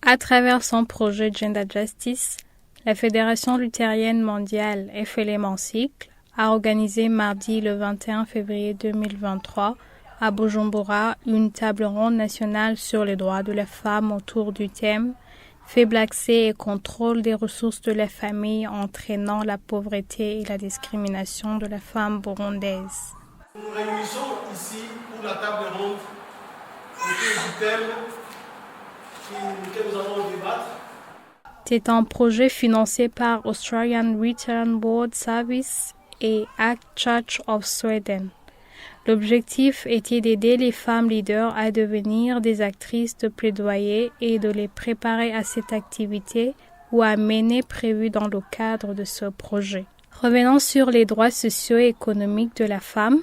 À travers son projet Gender Justice, la Fédération luthérienne mondiale FLM en cycle a organisé mardi le 21 février 2023 à Bujumbura une table ronde nationale sur les droits de la femme autour du thème « Faible accès et contrôle des ressources de la famille entraînant la pauvreté et la discrimination de la femme burundaise ». Nous nous réunissons ici pour la table ronde autour du thème que nous allons débattre. C'est un projet financé par Australian Return Board Service et Act Church of Sweden. L'objectif était d'aider les femmes leaders à devenir des actrices de plaidoyer et de les préparer à cette activité ou à mener prévue dans le cadre de ce projet. Revenant sur les droits sociaux et économiques de la femme,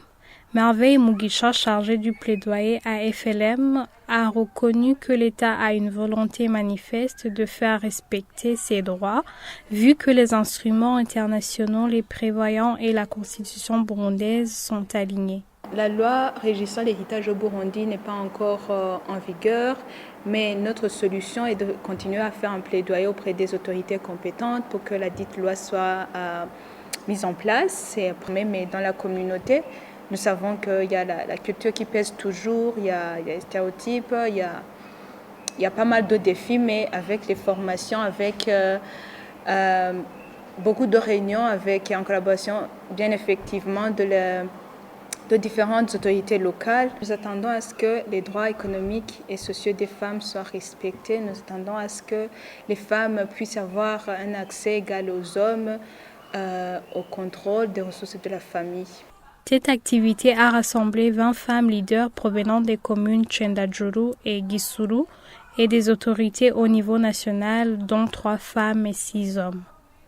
Merveille Mugisha, chargée du plaidoyer à FLM, a reconnu que l'État a une volonté manifeste de faire respecter ces droits, vu que les instruments internationaux les prévoyant et la Constitution burundaise sont alignés. La loi régissant l'héritage au Burundi n'est pas encore en vigueur, mais notre solution est de continuer à faire un plaidoyer auprès des autorités compétentes pour que la dite loi soit mise en place, mais dans la communauté. Nous savons qu'il y a la culture qui pèse toujours, il y a les stéréotypes, il y a pas mal de défis, mais avec les formations, avec beaucoup de réunions, avec en collaboration bien effectivement de différentes autorités locales. Nous attendons à ce que les droits économiques et sociaux des femmes soient respectés. Nous attendons à ce que les femmes puissent avoir un accès égal aux hommes au contrôle des ressources de la famille. Cette activité a rassemblé 20 femmes leaders provenant des communes Tchendajuru et Gisuru et des autorités au niveau national, dont 3 femmes et 6 hommes.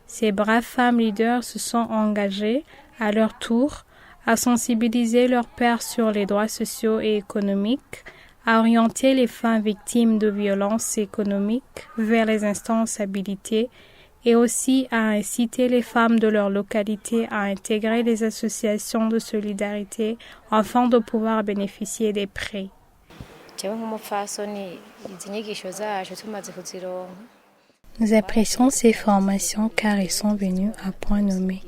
Ces braves femmes leaders se sont engagées, à leur tour, à sensibiliser leurs pairs sur les droits sociaux et économiques, à orienter les femmes victimes de violences économiques vers les instances habilitées et aussi à inciter les femmes de leur localité à intégrer les associations de solidarité afin de pouvoir bénéficier des prêts. Nous apprécions ces formations car elles sont venues à point nommé.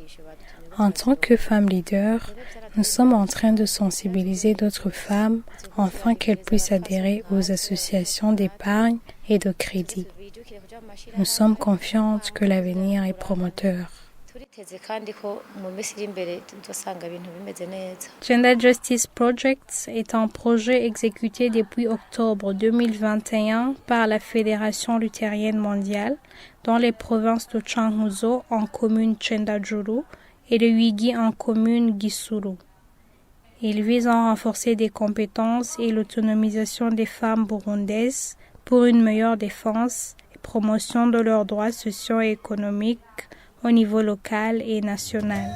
En tant que femmes leaders, nous sommes en train de sensibiliser d'autres femmes afin qu'elles puissent adhérer aux associations d'épargne et de crédit. Nous sommes confiantes que l'avenir est promoteur. Gender Justice Project est un projet exécuté depuis octobre 2021 par la Fédération luthérienne mondiale dans les provinces de Changuzo en commune Tchendajuru et de Uigi en commune Gisuru. Il vise à renforcer des compétences et l'autonomisation des femmes burundaises pour une meilleure défense et promotion de leurs droits sociaux et économiques au niveau local et national.